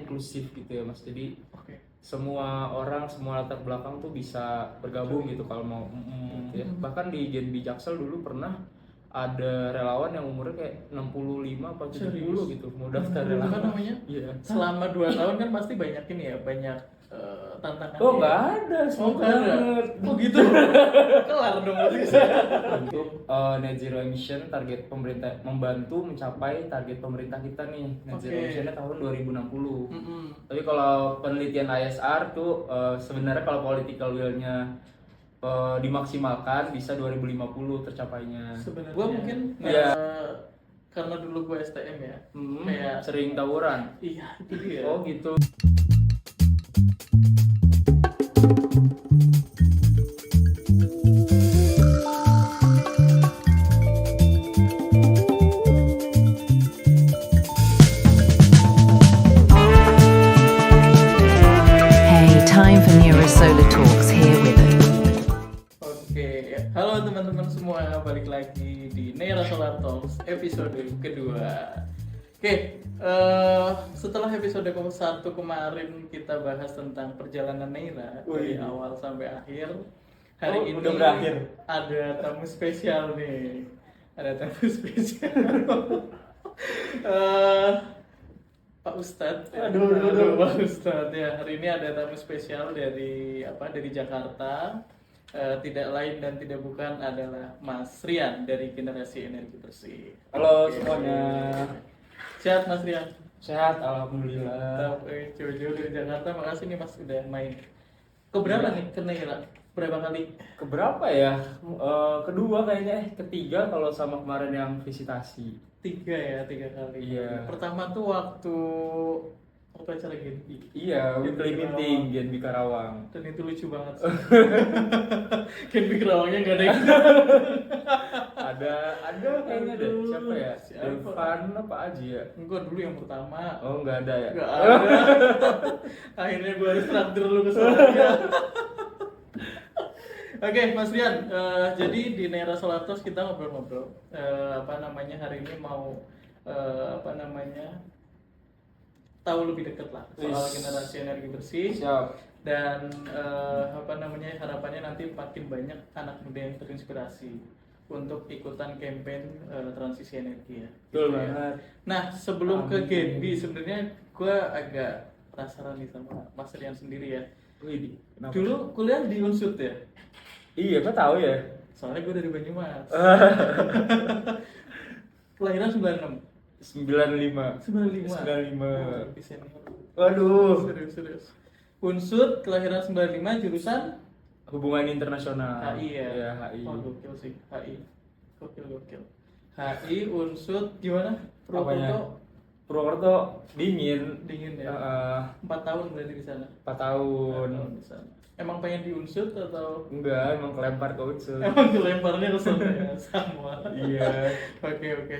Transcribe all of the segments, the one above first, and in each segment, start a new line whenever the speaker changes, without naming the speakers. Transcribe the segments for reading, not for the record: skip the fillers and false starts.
inklusif gitu ya Mas. Jadi
Oke.
semua orang, semua latar belakang tuh bisa bergabung gitu kalau mau gitu ya. Bahkan di Genbi Jaksel dulu pernah ada relawan yang umurnya kayak 65 atau 70
Serius?
gitu mau daftar
Apa
relawan.
namanya?
Iya.
Selama 2 tahun kan pasti banyak ini ya, banyak tantangan.
Oh nggak ada,
Oh
smooth
nggak ada.
banget.
Oh gitu. Kelar dong berarti.
Untuk net zero emission, target pemerintah membantu mencapai target pemerintah kita nih. Net zero
Oke.
emissionnya tahun 2060.
Mm-mm.
Tapi kalau penelitian ISR tuh sebenarnya kalau political will-nya dimaksimalkan bisa 2050 tercapainya.
Sebenarnya gua mungkin
Iya.
karena dulu gua STM ya.
Hmm,
Kayak
sering tawuran.
iya itu dia.
Oh gitu.
Hey, time for Neurosolar Talks here with it.
Oke, halo teman-teman semua, balik lagi di Neira Solar Talks episode kedua. Oke, setelah episode ke-1 kemarin kita bahas tentang perjalanan Neira dari awal sampai akhir. Hari ini
udah berakhir.
ada tamu spesial nih, ada tamu spesial. Pak Ustadz,
Aduh.
Pak Ustadz ya. Hari ini ada tamu spesial dari Jakarta. Tidak lain dan tidak bukan adalah Mas Rian dari Generasi Energi Bersih.
Halo
Oke.
semuanya.
Sehat Mas Rian?
Sehat alhamdulillah.
Jauh-jauh dari Jakarta, makasih nih Mas udah main. Keberapa nih ke Neira? Berapa kali?
Keberapa ya? Kedua kayaknya, ketiga kalau sama kemarin yang visitasi.
3 kali.
Iya.
Pertama tuh waktu acara Genbi.
Iya, weekly
Genbi
meeting
Karawang.
Genbi Karawang.
Dan itu lucu banget sih. Genbi Karawangnya nggak ada yang
Ada kayaknya deh. Siapa ya?
Siapa?
Devan apa Aji ya?
Enggak dulu yang pertama.
Oh nggak ada ya?
Nggak ada. Akhirnya gue harus traktir lu ke sana. Oke, Mas Rian. Jadi di Neira Solar Talks kita ngobrol-ngobrol. Hari ini mau tahu lebih dekat lah soal generasi energi bersih.
Siap.
Dan harapannya nanti makin banyak anak muda yang terinspirasi untuk ikutan campaign transisi energi ya.
Betul
Gitu ya.
banget.
Nah, sebelum ke
Amin.
Genbi sebenarnya gue agak penasaran nih sama Mas Rian sendiri ya.
Wih, kenapa?
Dulu kuliah di Unsud ya?
Iya, kok tahu ya?
Soalnya gue dari Banyumas. Kelahiran 96.
95.
95.
95.
Oh, lebih senior.
Waduh.
Serius. Unsud kelahiran 95 jurusan
Hubungan internasional.
HI ya.
Iya, HI.
Wah, gokil sih HI. Gokil. HI Unsud gimana?
Apanya? Purwokerto dingin.
Dingin ya. 4 tahun berarti di sana.
4 tahun.
4 tahun di sana. Emang pengen di Unsud atau
Enggak, emang kelempar ke Unsur.
emang dilemparnya ke sana ya? Sama.
Iya.
Oke.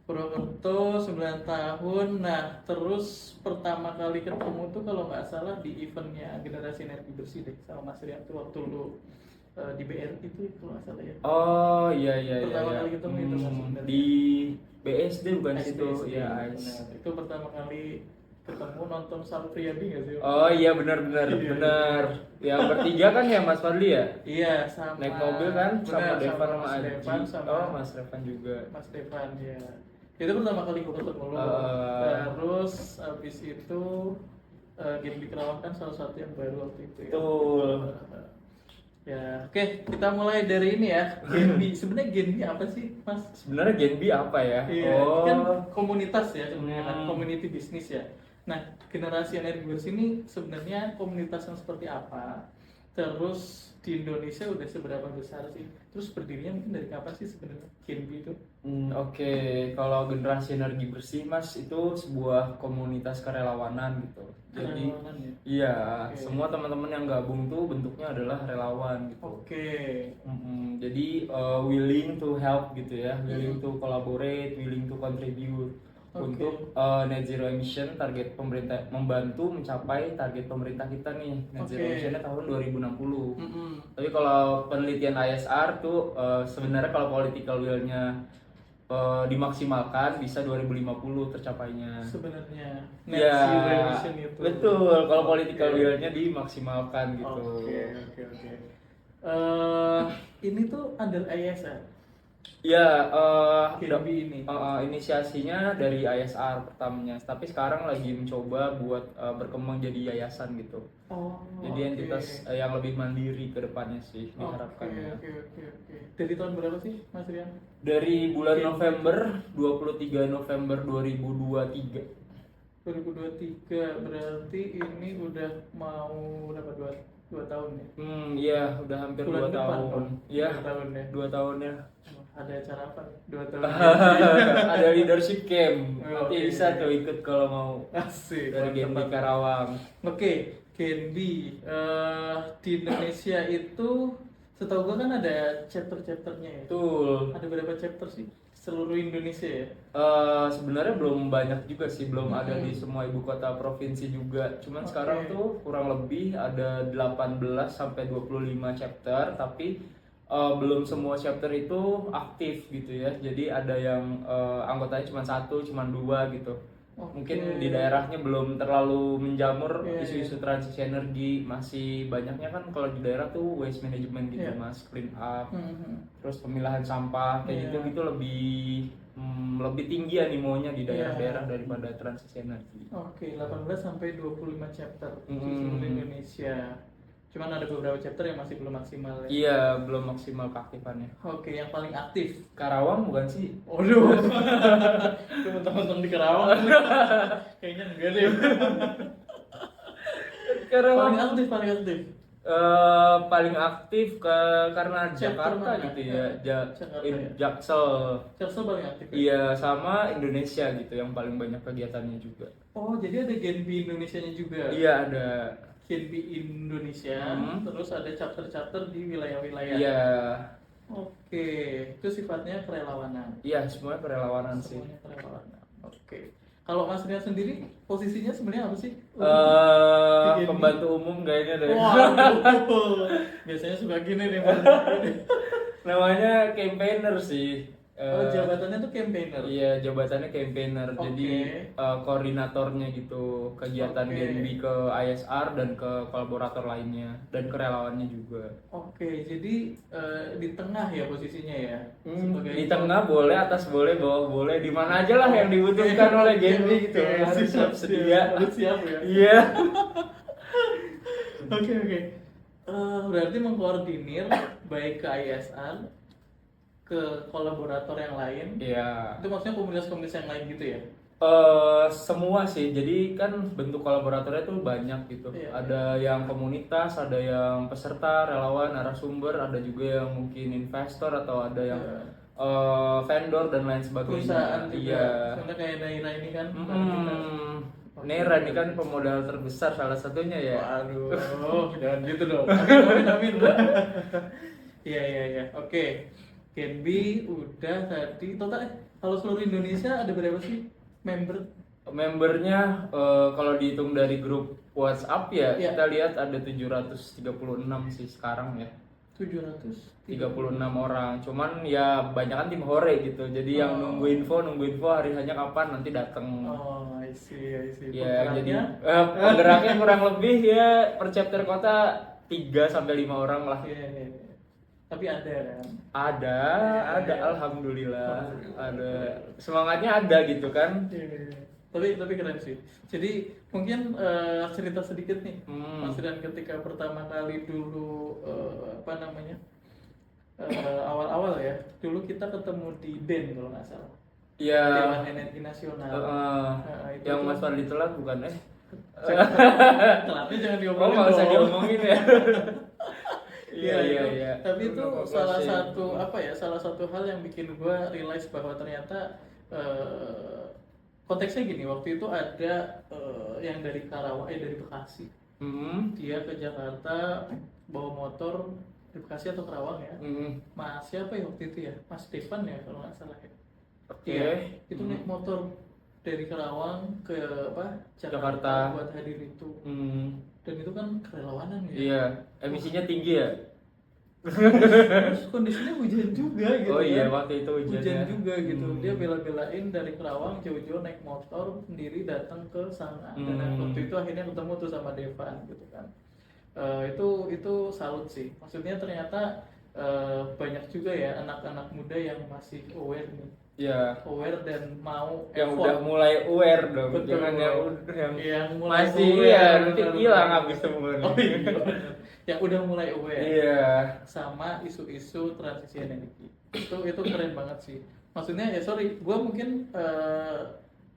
Purwokerto 9 tahun. Nah, terus pertama kali ketemu tuh kalau nggak salah di eventnya Generasi Energi Bersih deh sama Mas Rian tuh waktu lu di BRI itu kalau nggak salah ya.
Oh iya.
Pertama kali ketemu itu Mas.
Di BSD bukan
SBSD.
situ, ya AIS.
Benar. Itu pertama kali ketemu nonton Sal Priadi nggak sih?
Oh iya benar. Yang bertiga kan ya Mas Fadli ya?
Iya, sama
Naik mobil kan sama
benar,
Devan sama
Mas
Aji.
Devan sama
Oh Mas Devan juga.
Mas Devan ya. Itu pertama kali gue ketemu lo. Terus abis itu Genbi Kerawang kan salah satu yang baru waktu itu ya.
Betul.
Ya, oke, kita mulai dari ini ya. Genbi, sebenarnya Genbi apa sih, Mas?
Sebenarnya Genbi apa ya?
Iya,
Oh.
kan komunitas ya sebenarnya kan,
Hmm.
community bisnis ya. Nah, Generasi Energi Bersih ini sebenarnya komunitas yang seperti apa? Terus di Indonesia udah seberapa besar sih? Terus berdirinya mungkin dari kapan sih sebenarnya Genbi itu?
Oke. Kalau Generasi Energi Bersih Mas itu sebuah komunitas kerelawanan gitu. Jadi
Relawanan ya?
iya,
Oke.
semua teman-teman yang gabung tuh bentuknya adalah relawan gitu.
Oke.
Jadi willing to help gitu ya, willing to collaborate, willing to contribute
Oke.
untuk net zero emission, target pemerintah membantu mencapai target pemerintah kita nih. Net zero
Oke.
emissionnya tahun 2060.
Mm-mm.
Tapi kalau penelitian ISR tuh sebenarnya kalau political will-nya dimaksimalkan bisa 2050 tercapainya.
Sebenarnya net
Ya,
zero emission itu.
betul. Kalau political
Oke.
will-nya dimaksimalkan gitu.
Oke. Ini tuh under ISR.
Ya,
GNB ini.
inisiasinya dari ISR pertamanya, tapi sekarang lagi mencoba buat berkembang jadi yayasan gitu.
Oh.
Jadi
oke.
entitas yang lebih mandiri ke depannya sih diharapkannya.
Oke. Dari tahun berapa sih, Mas Rian?
Dari bulan
Oke.
November, 23 November 2023.
2023 berarti ini udah mau berapa, dua tahun ya?
Iya, udah hampir
Bulan
2
depan
tahun.
dong?
Iya,
2 tahun ya.
2 tahun ya.
Ada acara apa? 2 tahun.
Ada leadership camp. Nanti
Oke.
bisa tuh ikut kalau mau
Asik.
dari
mantap,
GNB
mantap.
Karawang.
Oke, GNB di Indonesia itu setahu gua kan ada chapter-chapternya ya.
Betul.
Ada berapa chapter sih? Seluruh Indonesia ya?
Sebenarnya belum banyak juga sih, belum ada di semua ibu kota provinsi juga. Cuman
Oke.
sekarang tuh kurang lebih ada 18 sampai 25 chapter, tapi belum semua chapter itu aktif gitu ya. Jadi ada yang anggotanya cuma 1, cuma 2 gitu.
Oke.
Mungkin di daerahnya belum terlalu menjamur
Iya,
isu-isu transisi energi, masih banyaknya kan kalau di daerah tuh waste management gitu,
Iya.
Mas, clean up.
Mhm.
Terus pemilahan sampah kayak
Iya.
gitu lebih tinggi animonya di
Iya.
daerah-daerah daripada transisi energi.
Oke, 18 sampai 25 chapter di
Hmm.
seluruh Indonesia. Cuman ada beberapa chapter yang masih belum maksimal ya.
Iya, belum maksimal keaktifannya.
Oke, yang paling aktif.
Karawang bukan sih?
Waduh. Itu mentang-mentang di Karawang. Kayaknya enggak deh.
Karawang
Paling aktif.
paling aktif karena
Chapter
Jakarta
mana?
gitu ya,
Jakarta ya.
Jaksel.
Chapter paling aktif. Ya?
Iya, sama Indonesia gitu yang paling banyak kegiatannya juga.
Oh, jadi ada GNB Indonesianya juga.
Iya, ada.
GNB Indonesia, terus ada chapter-chapter di wilayah-wilayah.
Iya.
Oke, itu sifatnya kerelawanan.
Iya, semuanya kerelawanan sih.
Semuanya kerelawanan. Oke. Kalau Mas Rian sendiri posisinya sebenarnya apa sih? Di GNB?
Pembantu umum kayaknya deh.
Waduh. Biasanya suka gini nih Mas.
Namanya campaigner sih.
Oh, jabatannya tuh campaigner.
Iya, jabatannya campaigner.
Oke.
Jadi koordinatornya gitu kegiatan
Oke.
GNB ke ISR dan ke kolaborator lainnya dan ke relawannya juga.
Oke, jadi di tengah ya posisinya ya. Sebagai
Di tengah boleh, atas boleh, bawah boleh, di mana aja lah yang dibutuhkan oleh GNB gitu.
Oke,
Harus siap sedia.
Harus siap ya.
Iya.
Oke. Berarti mengkoordinir baik ke ISR, ke kolaborator yang lain.
Iya.
Itu maksudnya komunitas-komunitas yang lain gitu ya?
Semua sih, jadi kan bentuk kolaboratornya tuh banyak gitu.
Iya.
Ada yang komunitas, ada yang peserta, relawan, narasumber, ada juga yang mungkin investor atau ada yang vendor dan lain sebagainya.
Perusahaan juga.
Iya.
Contohnya kayak Naira ini kan. bareng kita.
Nera ini kan pemodal terbesar salah satunya ya.
Waduh, jangan gitu dong. Amin. Iya. Oke. GNB udah tadi total kalau seluruh Indonesia ada berapa sih member?
Membernya kalau dihitung dari grup WhatsApp ya,
Iya.
kita lihat ada 736 sih sekarang ya.
700.
36 orang. Cuman ya banyak tim hore gitu. Jadi yang nunggu info hari hanya kapan nanti datang.
Oh, I see.
Ya, jadi
Penggeraknya?
penggeraknya kurang lebih ya per chapter kota 3 sampai 5 orang lah.
Iya. Tapi ada kan?
Ada,
Iya.
alhamdulillah. Ada. Semangatnya ada gitu kan.
Iya. Tapi keren sih. Jadi mungkin cerita sedikit nih, Mas Rian ketika pertama kali dulu awal-awal ya. Dulu kita ketemu di BEN kalau nggak salah.
Iya.
Dewan Energi Nasional. itu
Yang
tuh-
Mas Fadli telat bukan
Telatnya jangan
Oh,
diomongin
nggak usah
dong.
diomongin ya.
Iya. Tapi itu
Terima
salah
kasih.
satu hal yang bikin gua realize bahwa ternyata konteksnya gini. Waktu itu ada yang dari Karawang, dari Bekasi. Dia ke Jakarta bawa motor di Bekasi atau Karawang ya. Mas siapa ya waktu itu ya? Mas Stefan ya kalau nggak salah ya.
Oke.
Iya, itu naik motor dari Karawang ke Jakarta buat hadir itu. Dan itu kan kerelawanan ya.
Iya, emisinya tinggi ya.
Terus kondisinya hujan juga gitu.
Oh iya,
kan.
waktu itu hujannya.
Hujan juga gitu.
Hmm.
Dia bela-belain dari Kerawang jauh-jauh naik motor sendiri datang ke sana. Dan waktu itu akhirnya ketemu tuh sama Devan gitu kan. Itu salut sih. Maksudnya ternyata banyak juga ya anak-anak muda yang masih aware nih.
Iya.
Aware dan mau
Yang
effort.
udah mulai aware dong.
Betul.
Jangan
Yang mulai
masih
aware,
iya, nanti
benar-benar.
hilang habis semuanya.
Oh iya, benar. Yang udah mulai aware
Iya.
sama isu-isu transisi energi. Itu keren banget sih. Maksudnya ya sorry, gue mungkin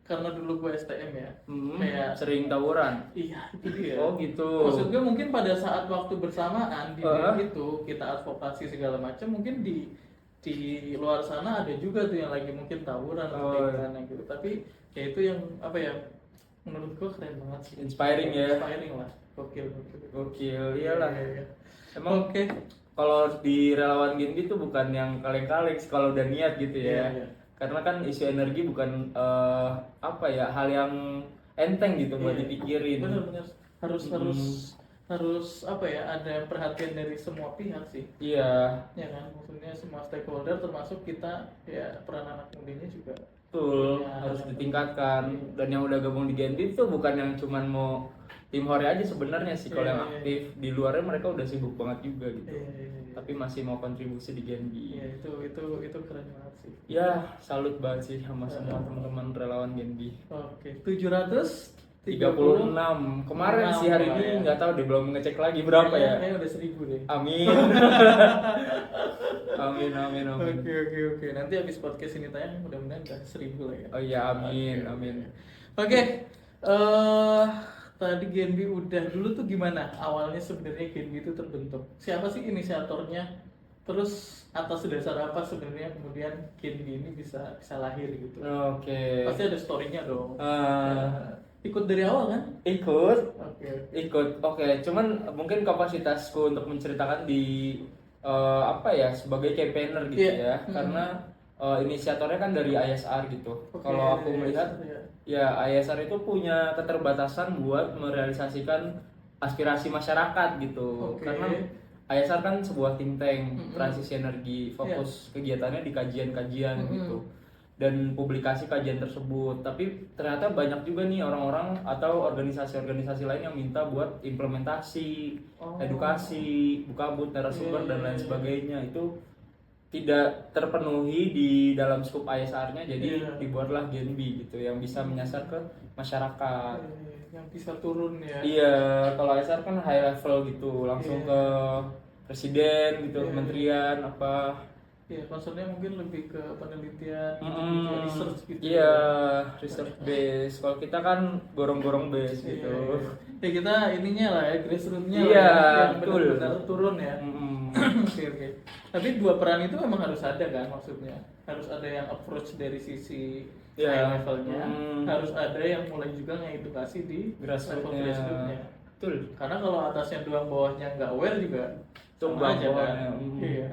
karena dulu gue STM ya, kayak
Sering tawuran.
iya itu dia.
Oh gitu.
Maksud gue mungkin pada saat waktu bersamaan di
Ah.
itu kita advokasi segala macam, mungkin di luar sana ada juga tuh yang lagi mungkin tawuran atau
Oh,
gimana gitu. Tapi ya itu yang apa ya? Menurut gue keren banget sih.
Inspiring ya.
Inspiring lah. Gokil.
Gokil, iyalah.
Iya, iya.
Emang
Oke.
kalau di relawan Genbi itu bukan yang kaleng-kaleng sih, kalau udah niat gitu ya.
Iya, iya.
Karena kan isu energi bukan apa ya, hal yang enteng gitu buat
Iya.
dipikirin.
Benar-benar harus apa ya, ada perhatian dari semua pihak sih.
Iya,
Ya kan, maksudnya semua stakeholder termasuk kita ya, peran anak mudanya juga.
betul,
Iya.
harus ditingkatkan. Dan yang udah gabung di Genbi itu bukan yang cuman mau tim hore aja sebenarnya sih. Kalau
Iya,
yang
iya.
aktif di luarnya mereka udah sibuk banget juga gitu.
Iya.
Tapi masih mau kontribusi di Genbi.
Iya, itu keren banget sih.
Ya, salut banget sih sama semua teman-teman relawan Genbi.
Oke, 736
36 kemarin sih, hari ini nggak tahu deh, belum ngecek lagi berapa ya.
Kayaknya udah 1000 deh.
Amin. amin.
Oke. Nanti habis podcast ini tayang mudah-mudahan udah 1000 lah ya.
Oh iya, amin.
Oke. Tadi Genbi udah, dulu tuh gimana awalnya sebenarnya Genbi itu terbentuk? Siapa sih inisiatornya? Terus atas dasar apa sebenarnya kemudian Genbi ini bisa lahir gitu?
Oke.
Pasti ada story-nya dong.
Eh,
Ikut dari awal kan?
ikut.
Oke.
Oke, cuman mungkin kapasitasku untuk menceritakan di apa ya, sebagai campaigner gitu
Iya.
ya. Karena inisiatornya kan dari ISR gitu.
Oke,
Kalau aku
dari
melihat
ISR, ya.
ya ISR itu punya keterbatasan buat merealisasikan aspirasi masyarakat gitu.
Oke.
Karena ISR kan sebuah think tank
Mm-mm.
transisi energi, fokus kegiatannya di kajian-kajian
Mm-mm.
gitu dan publikasi kajian tersebut. Tapi ternyata banyak juga nih orang-orang atau organisasi-organisasi lain yang minta buat implementasi,
Oh.
edukasi, buka but narasumber
Iya,
dan
iya,
lain
iya.
sebagainya. Itu tidak terpenuhi di dalam skop ISR-nya, jadi
Iya.
dibuatlah Genbi gitu yang bisa menyasar ke masyarakat.
Yang bisa turun ya.
Iya, kalau ISR kan high level gitu, langsung
Iya.
ke presiden gitu,
Iya.
kementerian apa.
Iya, concernnya mungkin lebih ke penelitian,
Mm,
research gitu.
Iya, research base. Kalau kita kan gorong-gorong base gitu.
Iya. Ya kita ininya lah ya, grassroots-nya
Iya,
lah ya, yang
betul.
benar-benar turun ya.
Mm-mm.
Oke. Tapi dua peran itu memang harus ada kan maksudnya. Harus ada yang approach dari sisi
Iya.
high levelnya,
Hmm.
harus ada yang mulai juga ngedukasi di level
Grassroots-nya.
grassroots-nya.
Betul.
Karena kalau atasnya doang bawahnya nggak aware juga
Tumbang
sama aja kan.
bawahnya.
Iya.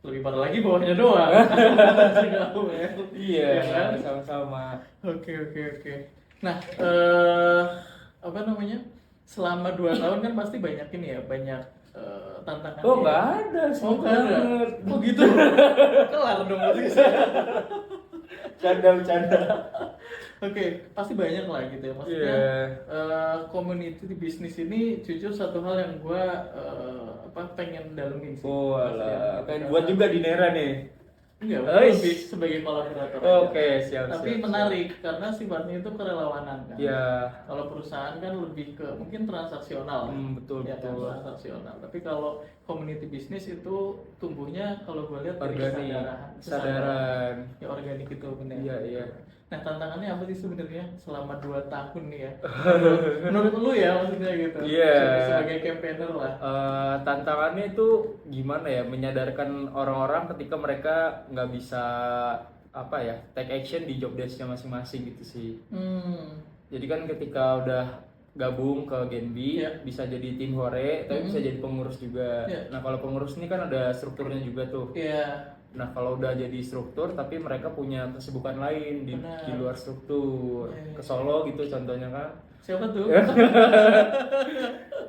Lebih parah lagi bawahnya doang. Atasnya nggak aware.
Iya,
Iya kan?
sama-sama.
Oke. Nah, apa namanya? Selama 2 tahun kan pasti banyak ini ya, banyak tantangan.
Oh, nggak ada,
Oh,
smooth
nggak ada.
banget.
Oh gitu. Kelar dong berarti.
Canda.
Oke, pasti banyak lah gitu ya. Maksudnya
Iya.
community di bisnis ini jujur satu hal yang gua pengen dalemin sih.
Oh,
Maksudnya,
alah. Pengen buat juga di Nera nih.
Enggak,
Oh,
lebih sebagai kolaborator. aja.
Oke, siap.
Tapi
siap.
menarik karena sifatnya itu kerelawanan kan.
Iya.
Kalau perusahaan kan lebih ke mungkin transaksional.
Betul.
Ya kan, transaksional. Tapi kalau community bisnis itu tumbuhnya kalau gue lihat dari
Organik, kesadaran.
Ya organik itu benar.
Iya.
Nah tantangannya apa sih sebenarnya selama 2 tahun nih ya? Menurut lu ya maksudnya gitu.
Iya.
Sebagai campaigner lah.
Tantangannya itu gimana ya, menyadarkan orang-orang ketika mereka nggak bisa apa ya, take action di job desk-nya masing-masing gitu sih. Jadi kan ketika udah gabung ke Genbi,
Iya.
bisa jadi tim hore, tapi bisa jadi pengurus juga.
Iya.
Nah kalau pengurus ini kan ada strukturnya juga tuh.
Iya.
Nah kalau udah jadi struktur, tapi mereka punya kesibukan lain di
Benar.
luar struktur.
Iya.
Ke Solo gitu contohnya kan.
Siapa tuh?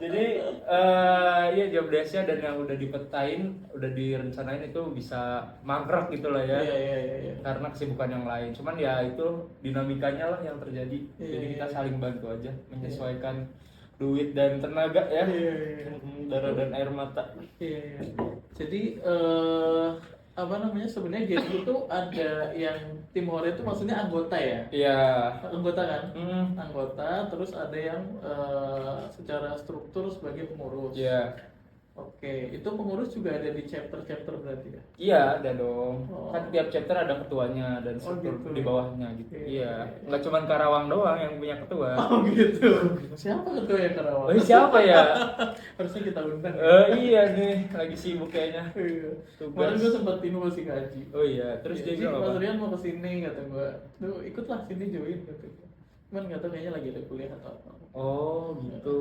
Jadi ya job desk-nya dan yang udah dipetain, udah direncanain itu bisa mangkrak gitu lah ya.
Iya.
Karena kesibukan yang lain. Cuman ya itu dinamikanya lah yang terjadi. Jadi kita saling bantu aja menyesuaikan duit dan tenaga ya.
Iya.
Darah dan air mata.
Iya. Jadi apa namanya sebenarnya Genbi itu ada yang tim Hore itu maksudnya anggota ya?
Iya.
Anggota kan? Anggota, terus ada yang secara struktur sebagai pengurus.
Iya.
Oke, itu pengurus juga ada di chapter-chapter berarti ya?
Iya, ada dong.
Oh.
Kan tiap chapter ada ketuanya dan struktur
gitu.
di bawahnya gitu.
Iya.
Iya. Nggak cuma Karawang doang yang punya ketua.
Oh gitu. Siapa ketua yang Karawang?
Oh, siapa ya?
Harusnya kita undang.
Iya nih, lagi sibuk kayaknya.
Iya.
Tugas.
Kemarin gue sempat info si Kaji.
Oh iya, terus dia
Ji,
bilang
Mas
apa?
Rian mau kesini kata gue. Tuh ikutlah sini join kata gue. Cuman nggak tahu kayaknya lagi ada kuliah atau apa.
Oh gitu.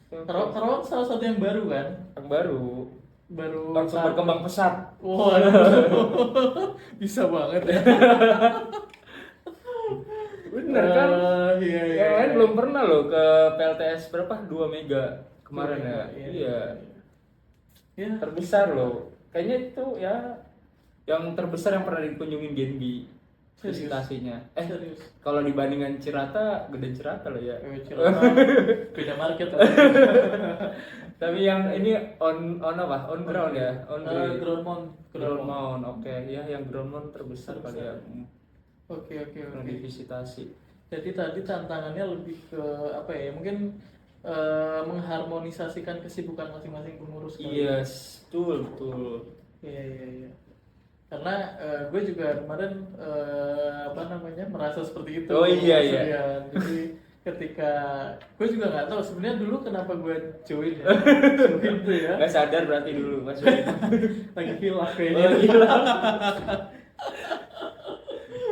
Karawang salah satu yang baru kan?
Yang baru langsung
saat-
berkembang pesat.
Wah, bisa banget ya.
Bener kan?
Iya.
Yang lain belum pernah loh ke PLTS berapa? 2 mega kemarin ya. Iya.
Iya.
Terbesar loh. Kayaknya itu ya yang terbesar yang pernah dikunjungin Genbi
Serius?
visitasinya.
Serius.
Kalau dibandingkan Cirata, gede Cirata loh ya.
Beda market.
Tapi yang ini on apa? On ground ya, on
Ground mount.
ground mount. Oke, ya yang ground mount terbesar kali ya.
Oke.
Pernah divisitasi.
Jadi tadi tantangannya lebih ke apa ya? Mungkin mengharmonisasikan kesibukan masing-masing pengurus. kali.
Yes, betul.
Iya. Karena gue juga kemarin apa namanya merasa seperti itu.
Oh, iya.
Jadi ketika gue juga nggak tahu sebenarnya dulu kenapa gue join ya. Join tuh ya.
Gak sadar berarti dulu Mas Yudi.
Lagi hilaf kayaknya.
Oh gila.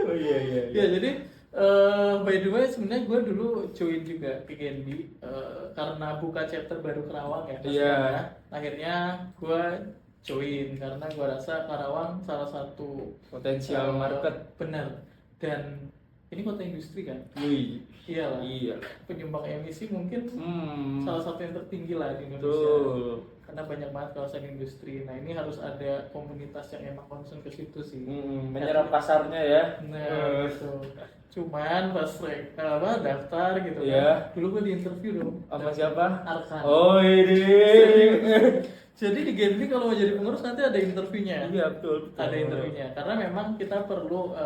Oh iya.
Ya jadi by the way sebenarnya gue dulu join juga ke Genbi karena buka chapter baru Karawang ya.
Iya.
Akhirnya gue join karena gue rasa Karawang salah satu
Potensial market.
benar. Dan ini kota industri kan?
Wih.
Iyalah.
Iya.
Penyumbang emisi mungkin salah satu yang tertinggi lah di Indonesia.
Betul.
Karena banyak banget kawasan industri. Nah ini harus ada komunitas yang emang concern ke situ sih.
Menyerap pasarnya ya.
Nah, gitu. Cuman pas daftar gitu
Iya.
kan. Dulu gue di interview dong.
Sama siapa?
Arkan.
Oh ini.
Jadi di Genbi kalau mau jadi pengurus nanti ada interviewnya.
Iya betul.
Ada interviewnya. Karena memang kita perlu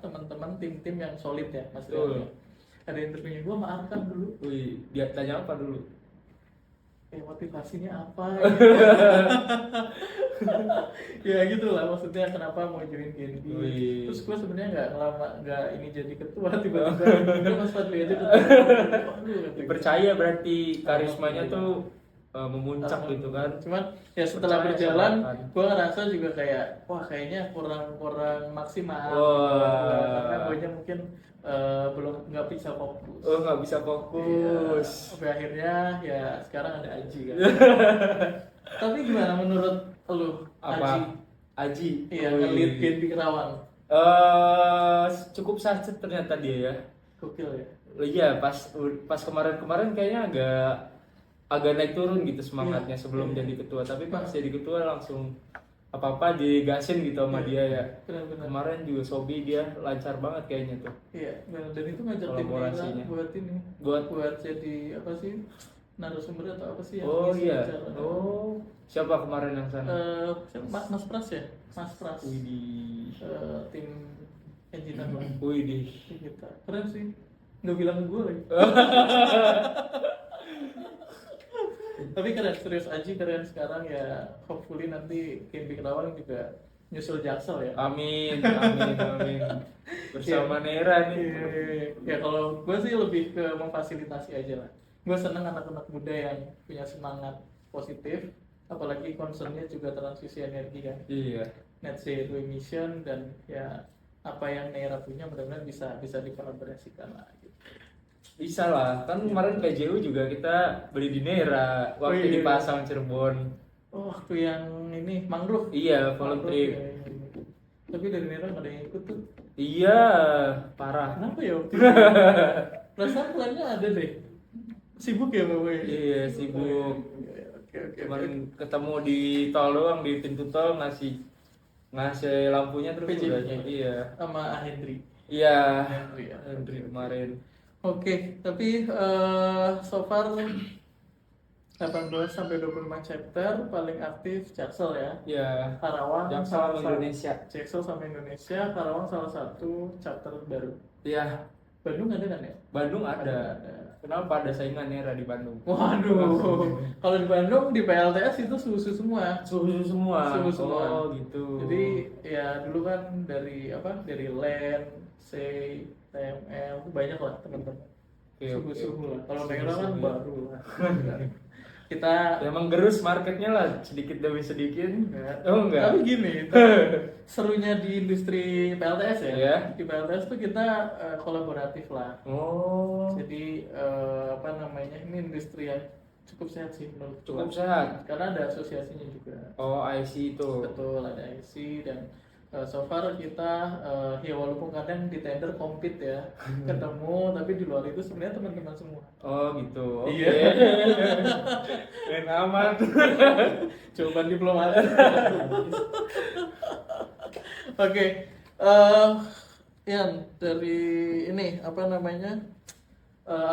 teman-teman tim-tim yang solid ya, Mas
Betul.
Rian. Ada interviewnya gue sama Arkan dulu.
Wih, dia tanya apa dulu?
Motivasinya apa? Ya gitu lah maksudnya kenapa mau join Genbi.
Wih.
Terus gue sebenarnya nggak ini jadi ketua tiba-tiba Mas Fadli aja ketua. Waduh, kata gue.
Dipercaya berarti karismanya tuh memuncak gitu kan.
Cuman ya setelah
Percaya
berjalan
sama Arkan.
gue ngerasa juga kayak wah kayaknya kurang maksimal.
Wah.
Karena gue mungkin belum nggak bisa fokus.
Oh nggak bisa
Iya.
fokus.
Sampai akhirnya ya sekarang ada Aji kan. Tapi gimana menurut lu
Apa? Aji.
Iya,
Wih.
nge-lead Genbi Karawang.
Cukup sacet ternyata dia ya.
Gokil ya.
Iya, pas kemarin kayaknya agak naik turun gitu semangatnya sebelum jadi ketua. Tapi pas jadi ketua langsung apa-apa digasin gitu sama dia ya.
Benar-benar.
Kemarin juga Sobi dia lancar banget kayaknya tuh.
Iya, benar. Dan itu ngajak tim
Kolaborasinya.
Nera buat ini.
Buat
Jadi apa sih? Narasumber atau apa sih yang
oh
ngisi
iya.
acara?
Oh, siapa kemarin yang sana?
Siapa? Mas Pras ya? Mas Pras.
Widih.
Tim engineer lah.
Widih.
Kita. Keren sih. Nggak bilang gue lagi. Tapi keren, serius Aji keren sekarang ya. Hopefully nanti Genbi Karawang juga nyusul Jaksel ya.
Amin. Bersama Nera nih.
Ya kalau gue sih lebih ke memfasilitasi aja lah. Gue seneng anak-anak muda yang punya semangat positif, apalagi concernnya juga transisi energi kan,
Iya.
net zero emission dan ya apa yang Nera punya mudah-mudahan bisa dikolaborasikan lah. Gitu.
Bisa lah, kan kemarin PJU juga kita beli di Nera waktu
Oh, iya.
di Pasang Cirebon.
Oh waktu yang ini mangrove.
Iya, voluntary.
Mangrove, ya. Tapi dari Nera nggak ada yang ikut tuh.
Iya, parah.
Kenapa ya waktu itu? Perasaan plannya ada deh. Sibuk ya Bapak?
Iya, sibuk.
Oke.
Cuman ketemu di tol doang, di pintu tol ngasih lampunya terus
PJ.
udah. Iya.
Sama Hendri.
Iya.
Hendri ya.
Hendri kemarin.
Oke, tapi so far 18 sampai 25 chapter paling aktif Jaksel ya.
Iya.
Karawang
Jaksel sama Indonesia.
Jaksel sama Indonesia, Karawang salah satu chapter baru.
Iya.
Bandung ada kan ya?
Bandung ada. Kenapa ada saingan Nera di Bandung?
Waduh. Kalau di Bandung di PLTS itu susu semua.
Suhu semua.
Suhu semua.
Oh, gitu.
Jadi ya dulu kan dari apa? Dari LAN, C, TML banyak lah teman-teman.
Oke, oke,
Suhu-suhu
oke.
lah. Kalau daerah kan
Suhu-suhu ya.
baru lah. Kita
Emang gerus marketnya lah sedikit demi sedikit. Oh enggak.
Tapi gini, serunya di industri PLTS ya.
Iya.
Di PLTS tuh kita kolaboratif lah.
Oh.
Jadi apa namanya? Ini industri yang cukup sehat sih menurut
Cukup
gua.
sehat.
Karena ada asosiasinya juga.
Oh, IC itu.
Betul, ada IC dan so far kita ya walaupun kadang di tender compete ya ketemu, tapi di luar itu sebenarnya teman-teman semua.
Oh, gitu. Oke.
Iya.
Main aman.
Coba diplomatis. Oke, Ian, dari ini apa namanya?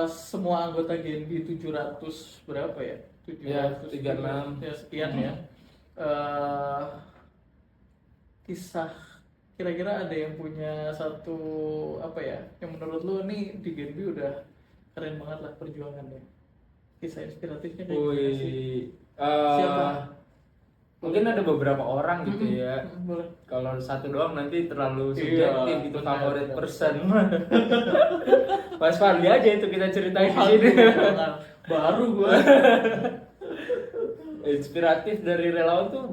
Semua anggota GNB 700 berapa ya? 700
Ya, 36.
ya sekian ya. Kisah kira-kira ada yang punya satu apa ya? Yang menurut lu nih di GNB udah keren banget lah perjuangannya. Kisah inspiratifnya kayak gimana sih?
Wih.
Siapa?
Mungkin ada beberapa orang gitu ya.
Boleh.
Kalau satu doang nanti terlalu
Iya,
subjektif gitu,
benar,
favorite
benar.
person. Mas Fadli aja itu kita ceritain di sini.
Aduh, baru gua.
Inspiratif dari relawan tuh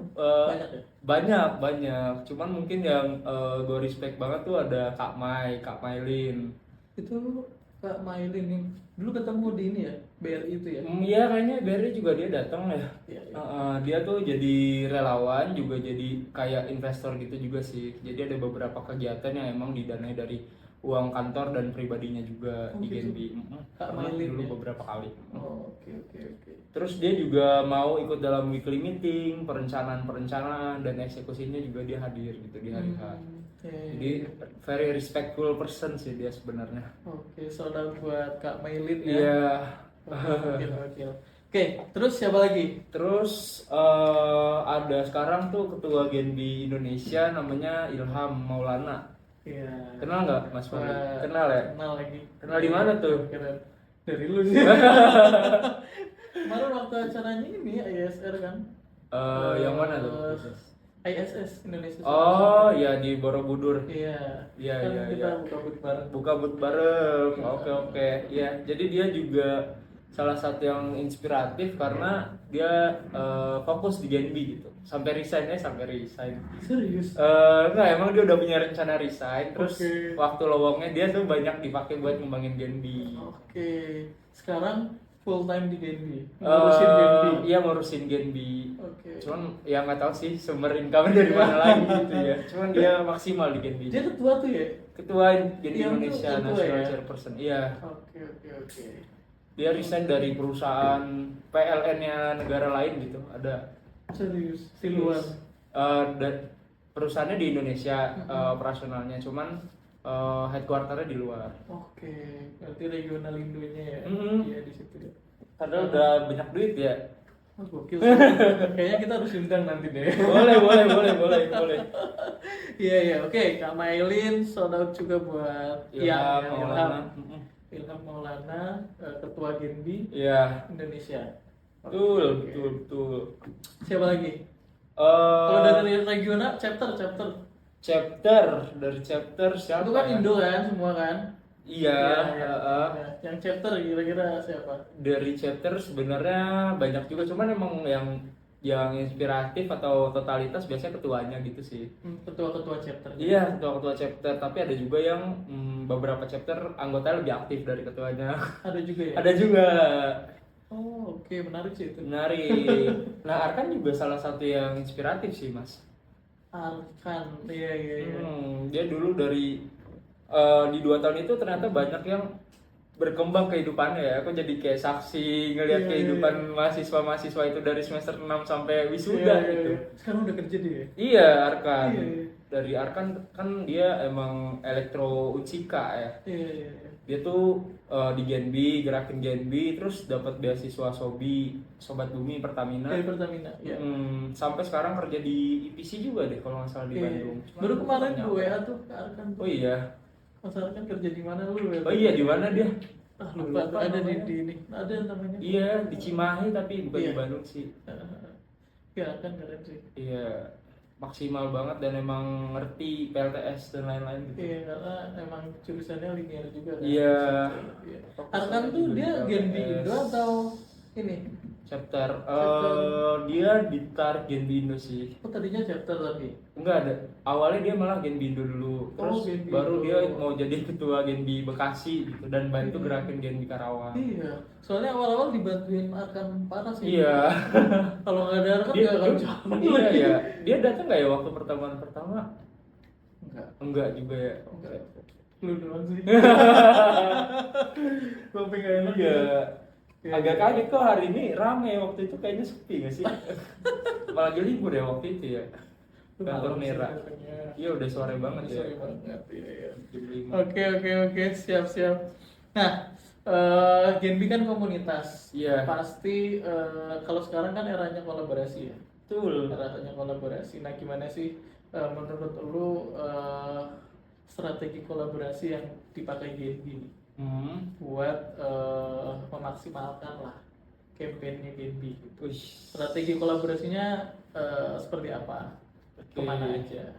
Banyak ya?
banyak. Cuman mungkin yang gue respect banget tuh ada Kak Mailin.
Itu Kak Mailin nih dulu ketemu di ini ya, BRI itu ya.
Iya, kayaknya BRI juga dia datang ya.
Iya, iya.
Dia tuh jadi relawan juga jadi kayak investor gitu juga sih. Jadi ada beberapa kegiatan yang emang didanai dari uang kantor dan pribadinya juga
Oh,
di
gitu.
GNB.
Kak
Pernah
Mailin
dulu
ya?
beberapa kali.
Oh, oke.
Terus dia juga mau ikut dalam weekly meeting, perencanaan dan eksekusinya juga dia hadir gitu di hari H.
Iya.
Jadi very respectful person sih dia sebenarnya.
Oke, saudara buat Kak Mailin ya.
Iya.
Oke. Oke, terus siapa lagi?
Terus ada sekarang tuh ketua GNB Indonesia namanya Ilham Maulana.
Iya.
Kenal nggak Mas Fadli?
Wah,
Kenal ya?
Kenal lagi.
Kenal di mana tuh?
Keren. Dari lu sih. Kemarin waktu acaranya ini ISR kan?
Yang mana tuh?
ISS Indonesia.
Oh, ya di Borobudur.
Iya.
Iya,
Kan
iya,
kita
iya.
buka booth bareng.
Buka booth bareng. Oke. Ya, jadi dia juga salah satu yang inspiratif karena dia fokus di GNB gitu. Sampai resign.
Serius?
Enggak, emang dia udah punya rencana resign. Terus
Oke.
waktu lowongnya dia tuh banyak dipakai buat ngembangin GNB.
Oke. Sekarang full time di GNB. Ngurusin GNB.
Iya, ngurusin GNB.
Oke.
Cuman ya nggak tahu sih sumber income dari mana lagi gitu ya. Cuman dia maksimal di GNB.
Dia ketua tuh ya?
Ketua GNB
Yang
Indonesia
ketua
National
ya?
Chairperson. Iya.
Oke.
Dia resign dari perusahaan PLN-nya negara lain gitu. Ada
Serius? Di luar?
dan perusahaannya di Indonesia operasionalnya, cuman headquarternya di luar.
Oke. Berarti regional Indonya ya?
Mm-mm.
Iya di situ ya.
Karena udah banyak duit ya.
Oh, gokil sih. Kayaknya kita harus undang nanti deh.
boleh.
Iya. Oke, Kak Mailin, shout out juga buat
Ilham
Ilham.
Maulana.
Ilham Maulana, ketua GNB
Iya.
Indonesia.
Betul.
Siapa lagi? Kalau
Eh
dari regional, chapter.
dari chapter siapa?
Itu kan
ya?
Indo kan, semua kan?
Iya.
Yang chapter kira-kira siapa?
Dari chapter sebenarnya banyak juga, cuman emang yang inspiratif atau totalitas biasanya ketuanya gitu sih.
Ketua-ketua chapter.
Iya, ketua chapter, tapi ada juga yang beberapa chapter anggotanya lebih aktif dari ketuanya.
Ada juga ya?
Ada juga.
Oh, oke, menarik sih itu.
Menarik. Nah, Arkan juga salah satu yang inspiratif sih, Mas.
Arkan, iya.
Dia dulu dari di 2 tahun itu ternyata banyak yang berkembang kehidupannya ya. Aku jadi kayak saksi ngelihat
Iya,
kehidupan mahasiswa-mahasiswa itu dari semester 6 sampai wisuda gitu.
Sekarang udah kerja dia.
Iya, Arkan.
Iya.
Dari Arkan kan dia emang elektro Unsika ya.
Iya.
Dia tuh di Genbi, gerakin Genbi, terus dapat beasiswa Sobi, Sobat Bumi Pertamina.
Dari Pertamina. Iya.
Sampai sekarang kerja di IPC juga deh kalau nggak salah di
Iya.
Bandung. Cuman
Baru kemarin
bukannya
gue
apa.
tuh ke Arkan tuh.
Oh iya.
Mas Arkan kerja di mana lu? Ya?
Oh iya, di mana dia?
Lupa tuh, ada
namanya.
di ini. Ada namanya.
Iya, di Cimahi tapi bukan
Iya.
di Bandung sih.
Ya Arkan keren sih.
Iya, maksimal banget dan emang ngerti PLTS dan lain-lain gitu.
Iya, karena emang jurusannya linear juga kan.
Iya.
Iya. Arkan tuh dia Genbi Indo atau ini?
Chapter,
Chapter.
dia ditarik Genbi Indo sih.
Oh tadinya chapter tapi.
Enggak ada. Awalnya dia malah Genbi Indo dulu. Terus
Genbi
baru
Indo.
dia mau jadi ketua Genbi Bekasi gitu dan bantu
Hmm.
gerakin Genbi Karawang.
Iya. Soalnya awal-awal dibantuin Arkan parah sih.
Iya.
Kalau nggak ada Arkan
Dia
nggak akan jalan.
iya
lagi.
ya. Dia datang nggak ya waktu pertemuan pertama?
Enggak.
Enggak juga ya.
Enggak. Lu doang sih. Gue pengen enak.
Iya.
Iya,
Agak
iya.
kaget kok hari ini rame, waktu itu kayaknya sepi gak sih? Apalagi libur ya waktu itu ya.
Lu
Kantor
malam sih
Nera.
datangnya.
Iya udah sore banget ya.
Sorry banget. Iya, iya.
Jam 5.
Oke, siap. Nah, Genbi kan komunitas.
Iya.
Pasti kalau sekarang kan eranya kolaborasi ya.
Betul.
Eranya kolaborasi. Nah, gimana sih menurut lu strategi kolaborasi yang dipakai Genbi buat memaksimalkan lah kampanye Genbi gitu.
Wih.
Strategi kolaborasinya seperti apa? Kemana aja?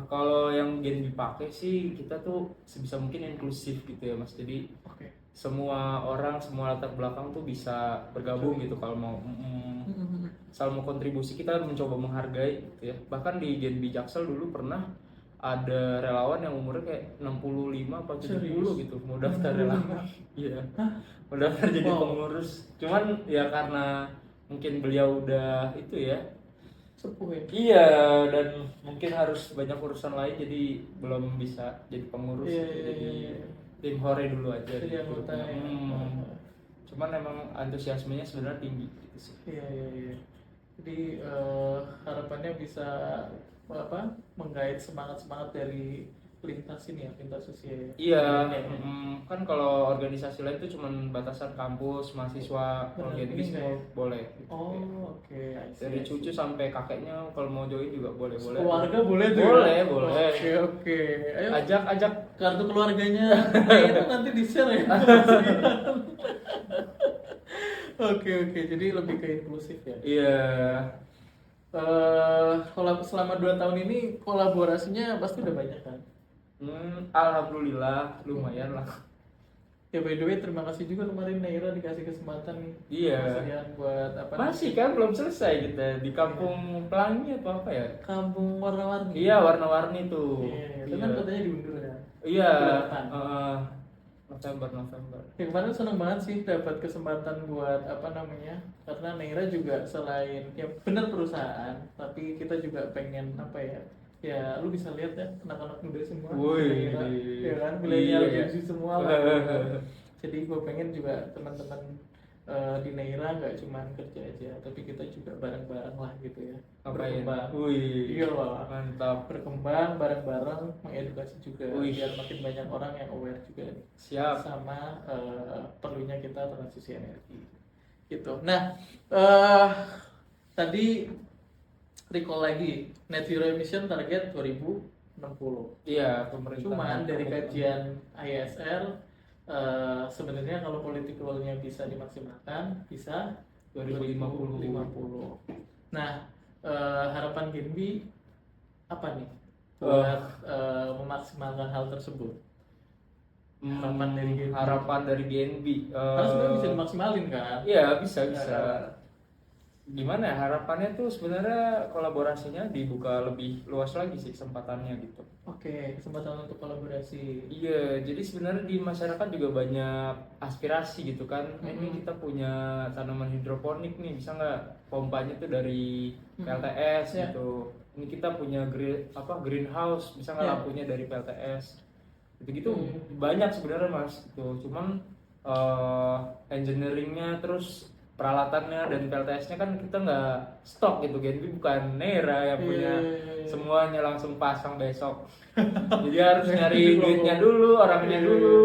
Kalau yang Genbi pakai sih kita tuh sebisa mungkin inklusif gitu ya Mas. Jadi
Oke.
semua orang, semua latar belakang tuh bisa bergabung gitu kalau mau asal mau kontribusi, kita mencoba menghargai gitu ya. Bahkan di Genbi Jaksel dulu pernah ada relawan yang umurnya kayak 65 atau 70
Serius?
gitu mau daftar relawan. Iya. Mau daftar jadi
Wow.
pengurus. Cuman ya karena mungkin beliau udah itu ya.
Sepuh ya.
Iya, dan mungkin harus banyak urusan lain jadi belum bisa jadi pengurus.
Iya,
gitu.
iya,
Jadi
iya.
tim hore dulu aja
Jadi
di
anggota
grupnya.
ya.
Cuman emang antusiasmenya sebenarnya tinggi gitu sih.
Iya. Jadi harapannya bisa menggait semangat dari lintas ini ya, lintas usia ya.
Iya,
Iya.
kan kalau organisasi lain itu cuman batasan kampus, mahasiswa, kalau
Benar,
Genbi
ini
semua
enggak
boleh.
Oh, oke. I see,
Dari
I see.
cucu sampai kakeknya kalau mau join juga boleh.
Keluarga boleh tuh.
Boleh,
ya?
boleh.
Oke. Ayo
Ajak.
kartu keluarganya itu nanti di-share ya. Oke. Jadi lebih ke inklusif ya.
Iya.
Kalau selama 2 tahun ini kolaborasinya pasti udah banyak kan?
Alhamdulillah lumayan lah.
Ya by the way terima kasih juga kemarin Neira dikasih kesempatan
Iya.
kasihan buat apa?
Masih kan belum selesai kita di Kampung Pelangi atau apa ya?
Kampung warna-warni.
Iya, warna-warni tuh.
Iya, itu kan katanya diundur ya.
Iya.
Bulan depan.
November.
Ya, kemarin seneng banget sih dapat kesempatan buat karena Neira juga selain ya benar perusahaan, tapi kita juga pengen ya lu bisa lihat ya anak-anak muda semua
Woi.
Neira, ya kan milenial
Iya.
Gen Z semua lah gitu. Jadi gue pengen juga teman-teman di Neira nggak cuma kerja aja, tapi kita juga bareng-bareng lah gitu ya.
Ngapain?
Berkembang.
Wih.
Iya lah.
Mantap.
Berkembang bareng-bareng, mengedukasi juga
Wih.
biar makin banyak orang yang aware juga nih
Siap.
sama perlunya kita transisi energi gitu. Nah tadi recall lagi net zero emission target 2060.
Iya, pemerintah.
Cuman dari kajian ISR sebenarnya kalau politikalnya bisa dimaksimalkan bisa
2050.
2050. Nah harapan Genbi apa nih buat memaksimalkan hal tersebut?
Harapan dari Genbi.
Karena sebenarnya bisa dimaksimalin kan?
Iya, bisa.
Ya.
Gimana ya, harapannya tuh sebenarnya kolaborasinya dibuka lebih luas lagi sih kesempatannya gitu.
Oke, kesempatan untuk kolaborasi.
Iya, jadi sebenarnya di masyarakat juga banyak aspirasi gitu kan. Ini kita punya tanaman hidroponik nih, bisa nggak pompanya tuh dari PLTS
Ya.
gitu. Ini kita punya greenhouse, bisa nggak
Ya.
lampunya dari PLTS. gitu-gitu banyak sebenarnya mas tuh. Cuman engineeringnya terus peralatannya dan PLTS-nya kan kita nggak stok gitu, Genbi bukan Nera yang punya semuanya langsung pasang besok. Jadi harus nyari duitnya dulu, orangnya dulu,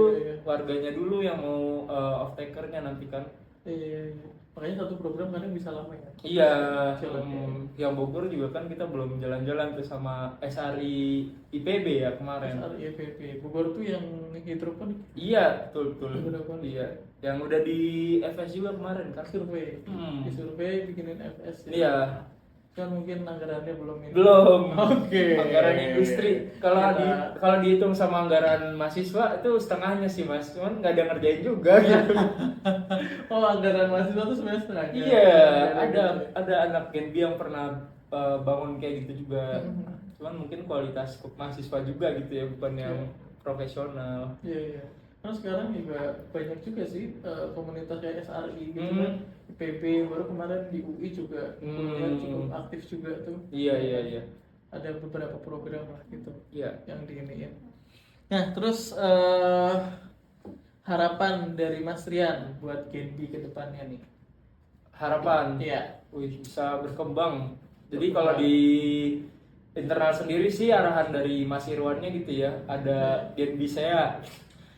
warganya dulu yang mau off takernya nanti kan.
Iya. Makanya satu program kadang bisa lama ya.
Iya,
Jalan,
yang Bogor juga kan kita belum jalan-jalan tuh sama SRI IPB ya kemarin.
SRIPP Bogor tuh yang hidroponik.
Iya, betul.
Hidroponik.
Iya, yang udah di FS juga kemarin kan.
Survei. Di survei bikinin FS ya.
Iya.
Kan mungkin anggarannya belum ini.
Belum.
Oke.
Anggaran industri. Kalau
Kita-
kalau dihitung sama anggaran mahasiswa itu setengahnya sih mas. Cuman nggak ada ngerjain juga gitu.
Oh, anggaran mahasiswa tuh sebenarnya setengahnya.
Iya, ada anak Genbi yang pernah bangun kayak gitu juga. Cuman mungkin kualitas mahasiswa juga gitu ya, bukan yang profesional.
Iya. Karena sekarang juga banyak juga sih komunitas kayak SRI gitu kan. IPB baru kemarin di UI juga kuliah cukup aktif juga tuh.
Iya.
Ada beberapa program lah gitu
Iya.
yang diiniin. Nah, terus harapan dari Mas Rian buat Genbi ke depannya nih.
Harapan.
Iya.
Wih, bisa berkembang. Jadi kalau di internal sendiri sih arahan dari Mas Irwannya gitu ya, ada Genbi saya,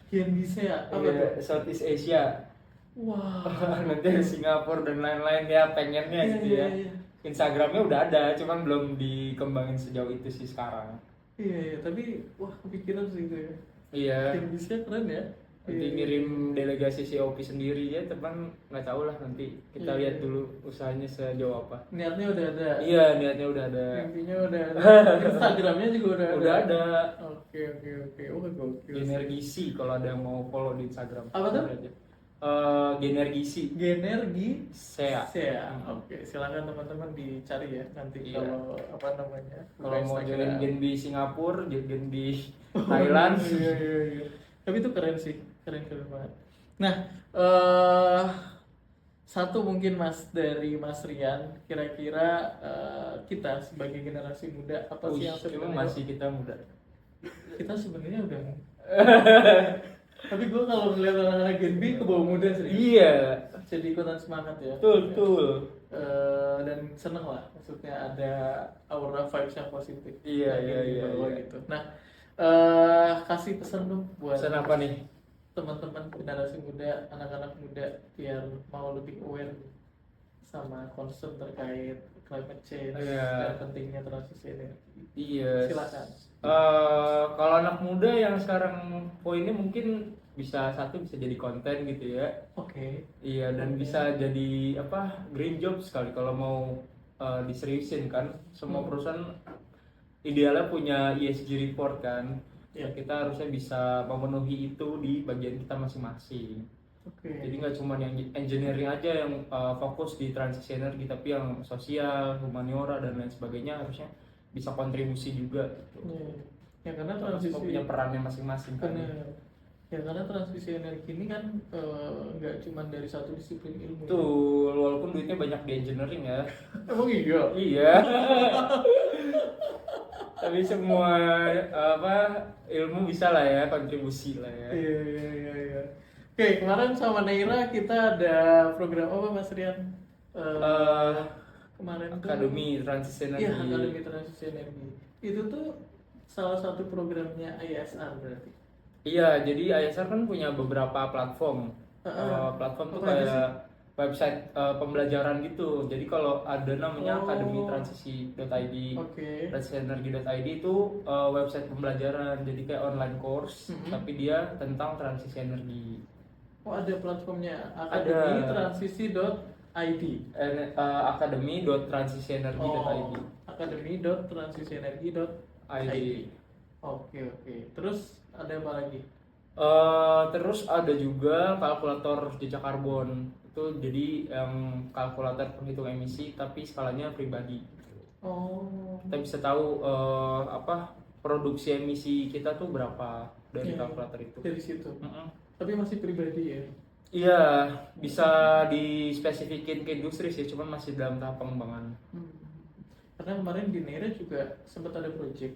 Genbi saya apa tuh?
Southeast Asia.
Wah.
Nanti ada Singapura dan lain-lain ya, pengennya gitu ya.
Iya.
Instagramnya udah ada, cuman belum dikembangin sejauh itu sih sekarang.
Iya, tapi wah kepikiran sih itu ya.
Iya.
Genbi saya keren ya.
Nanti ngirim delegasi COP sendiri ya, teman nggak tahu lah, nanti kita lihat dulu usahanya sejauh apa.
Niatnya udah ada.
Iya, niatnya udah ada.
Mimpinya udah ada. Instagramnya juga udah ada.
Udah ada.
Oke. Oh, gokil.
Genergisi kalau ada yang mau follow di Instagram.
Apa tuh?
Genergisi.
Genergi
Sea.
Oke, silakan teman-teman dicari ya nanti
Iya.
kalau apa namanya.
Kalau mau
Instagram.
join Genbi Singapura, Genbi Thailand.
Iya. Tapi itu keren sih, keren banget. Nah, satu mungkin Mas dari Mas Rian, kira-kira kita sebagai generasi muda apa sih yang
Cuma
sebenarnya
masih kita muda.
kita sebenarnya udah tapi gue kalau ngeliat anak-anak Genbi ke bawah muda sih.
Iya.
Jadi ikutan semangat ya.
Betul.
Dan seneng lah, maksudnya ada aura vibes yang positif.
Iya,
yang
iya.
dibawa gitu. Nah, kasih pesan dong buat
Pesan apa nih?
teman-teman generasi muda, anak-anak muda biar mau lebih aware sama concern terkait climate change
Iya.
dan pentingnya transisi energi.
Iya.
Silakan.
Kalau anak muda yang sekarang poinnya mungkin bisa jadi konten gitu ya.
Oke.
Iya, dan bisa jadi apa, green job sekali kalau mau diseriusin kan. Semua perusahaan idealnya punya ESG report kan. Ya kita harusnya bisa memenuhi itu di bagian kita masing-masing.
Oke.
Jadi nggak cuma yang engineering aja yang fokus di transisi energi, tapi yang sosial, humaniora dan lain sebagainya harusnya bisa kontribusi juga gitu.
Ya karena
Semua
transisi
punya perannya masing-masing kan.
Bener. Ya karena transisi energi ini kan nggak cuma dari satu disiplin ilmu.
Betul, walaupun duitnya banyak di engineering ya.
Emang iya?
Iya. Tapi semua ilmu bisa lah ya, kontribusi lah ya.
Iya. Oke, kemarin sama Neira kita ada program apa Mas Rian? Kemarin tuh-
Akademi Transisi Energi.
Iya, Akademi Transisi Energi. Itu tuh salah satu programnya ISR berarti.
Iya, jadi ISR kan punya beberapa platform. Platform tuh
Apa aja
kayak website pembelajaran gitu. Jadi kalau ada namanya akademitransisi.id,
Oke.
transisienergi.id itu website pembelajaran. Jadi kayak online course, tapi dia tentang transisi energi.
Oh, ada platformnya
Ada.
akademi.transisi.id.
Akademi.transisienergi.id.
akademi.transisienergi.id. Oke. Terus ada apa lagi?
Terus ada juga kalkulator jejak karbon. Itu jadi yang kalkulator penghitung emisi tapi skalanya pribadi.
Oh.
Kita bisa tahu produksi emisi kita tuh berapa dari
Iya,
kalkulator itu.
dari situ.
Mm-mm.
Tapi masih pribadi ya.
Iya, bisa dispesifikin ke industri sih, cuman masih dalam tahap pengembangan.
Karena kemarin di Neira juga sempat ada project.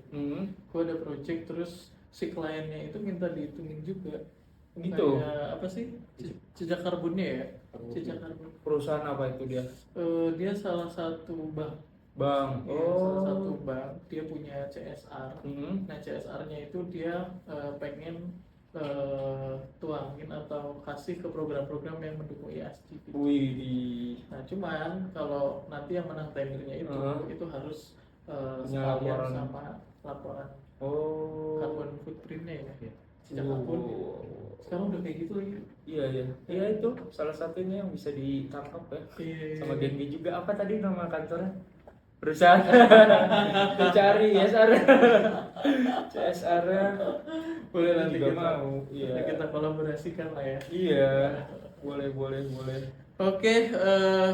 Gue ada project terus si kliennya itu minta dihitungin juga.
Gitu?
Kayak apa sih jejak karbonnya ya? Jejak karbon.
Perusahaan apa itu dia?
Dia salah satu bank.
Bang.
Ya, salah satu bank dia punya CSR. Nah CSR-nya itu dia pengen tuangin atau kasih ke program-program yang mendukung ESG. Gitu.
Wih.
Nah cuman kalau nanti yang menang tendernya itu harus
Punya
sekalian
laporan.
sama laporan
Oh.
carbon footprint-nya ya. Jejak karbon. Sekarang udah kayak gitu lagi.
Iya. Iya itu salah satunya yang bisa ditangkap ya.
Iya.
Sama Genbi juga. Apa tadi nama kantornya? Perusahaan. Mencari CSR. CSR-nya.
Boleh nanti
juga
kita
mau. Iya.
nanti kita kolaborasikan lah ya.
Iya. Boleh.
Oke,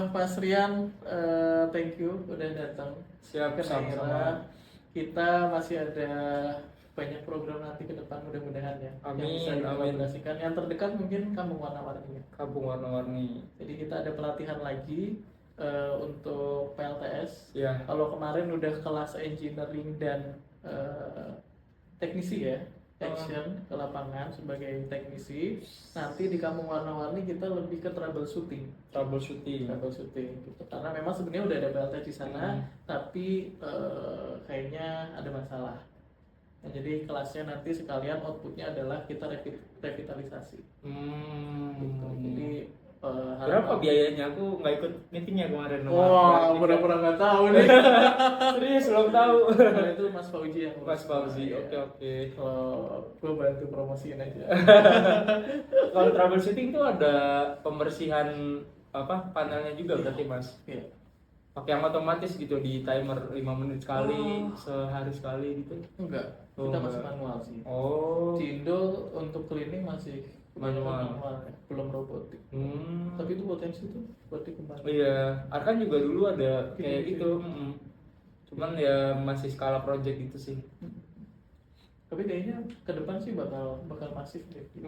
Mas Rian, thank you udah datang.
Siap,
ke
sama-sama.
Naira. Kita masih ada banyak program nanti ke depan mudah-mudahan ya.
Amin,
Yang bisa
amin.
dikolaborasikan. Yang terdekat mungkin Kampung Warna-Warni.
Kampung Warna-Warni.
Jadi kita ada pelatihan lagi untuk PLTS.
Ya.
Kalau kemarin udah kelas engineering dan teknisi ya, action ke lapangan sebagai teknisi. Nanti di Kampung Warna-Warni kita lebih ke troubleshooting gitu. Karena memang sebenarnya udah ada PLTS di sana, tapi kayaknya ada masalah. Nah, jadi kelasnya nanti sekalian outputnya adalah kita revitalisasi. Gitu. Jadi
Berapa biayanya? Aku nggak ikut meetingnya kemarin.
Wah, pura-pura nggak tahu nih.
Serius belum tahu.
Nah, itu Mas Fauzi yang
Mas Fauzi,
Iya.
oke.
Kalau gue bantu promosiin aja.
Kalau troubleshooting itu ada pembersihan apa panelnya juga berarti Mas?
Iya.
Pakai yang otomatis gitu di timer 5 menit sekali, sehari sekali gitu?
Enggak,
Oh,
kita masih
enggak.
manual sih.
Oh.
Di Indo untuk cleaning masih
Manual.
ya, belum robotik.
Hmm.
Tapi itu potensi tuh buat dikembangin.
Iya, Arkan juga dulu ada kayak
Gitu.
gitu. Cuman ya masih skala project gitu sih.
Tapi kayaknya ke depan sih bakal masif deh. Gitu.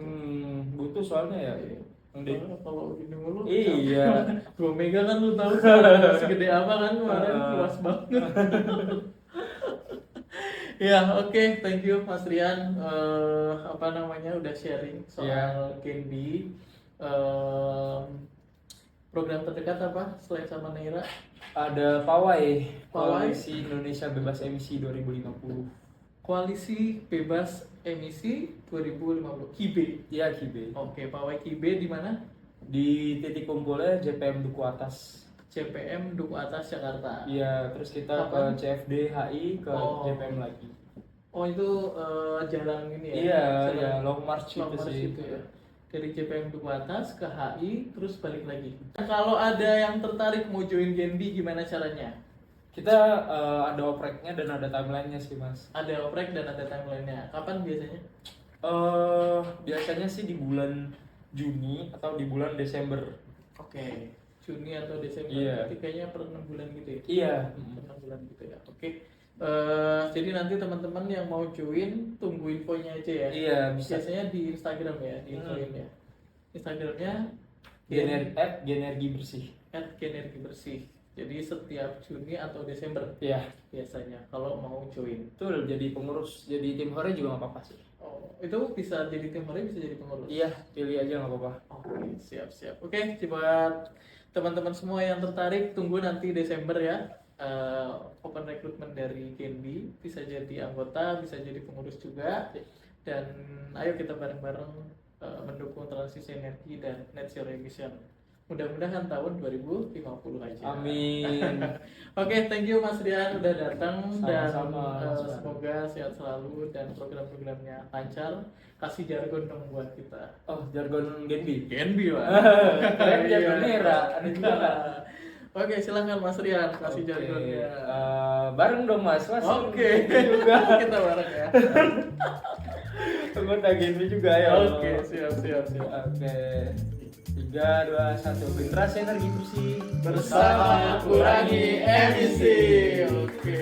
Butuh soalnya ya.
Iya.
Di-
Kalau gini mulu.
Iya.
2 mega kan lu tahu segede apa kan kemarin, luas banget. Ya, oke, thank you Mas Rian. Apa namanya udah sharing soal Genbi. Program terdekat apa selain sama Naira?
Ada Pawai,
Pawai.
Koalisi Indonesia Bebas Emisi 2050.
Koalisi Bebas Emisi 2050 KIBE.
Iya, KIBE.
Oke, Pawai KIBE di mana?
Di titik kumpulnya JPM Duku Atas.
CPM Duku Atas Jakarta.
Iya, terus kita
Kapan?
ke CFD HI ke
Oh.
JPM lagi.
Oh, itu jalan ini ya?
Iya,
Jalan
ya long march
Long
itu
March
sih.
itu ya. Dari JPM Duku Atas ke HI terus balik lagi. Nah, kalau ada yang tertarik mau join Genbi gimana caranya?
Kita ada opreknya dan ada timelinenya sih, Mas.
Ada oprek dan ada timeline-nya. Kapan biasanya?
Biasanya sih di bulan Juni atau di bulan Desember.
Oke, Juni atau Desember.
Iya.
Berarti kayaknya per 6 bulan gitu ya.
Iya.
Per 6 bulan gitu ya. Oke. Jadi nanti teman-teman yang mau join tunggu infonya aja ya.
Iya, bisa.
Biasanya di Instagram ya, di infoin ya. Instagramnya
Genergi Bersih.
@genergi bersih. Jadi setiap Juni atau Desember
Iya,
biasanya kalau mau join.
betul. Jadi pengurus, jadi tim hore juga nggak apa-apa sih.
Oh, itu bisa jadi tim hore, bisa jadi pengurus.
Iya, pilih aja nggak apa-apa.
Oke, siap. Oke, buat teman-teman semua yang tertarik, tunggu nanti Desember ya. Open recruitment dari Genbi, bisa jadi anggota, bisa jadi pengurus juga. Dan ayo kita bareng-bareng mendukung transisi energi dan net zero emission. Mudah-mudahan tahun 2050 aja.
Amin.
Oke, thank you Mas Rian udah datang dan
Sama-sama, Mas Rian.
semoga sehat selalu dan program-programnya lancar. Kasih jargon dong buat kita.
Oh, jargon Genbi.
Genbi Pak.
Keren jargon
Iya.
Naira. Ada juga nggak?
Oke, silakan Mas Rian kasih
Oke.
jargonnya.
Bareng dong Mas. Mas
Oke,
juga.
kita bareng ya.
Anggota Genbi juga ya.
Oke, siap.
Oke. 3, 2, 1. Generasi energi bersih
Bersama kurangi emisi. Oke.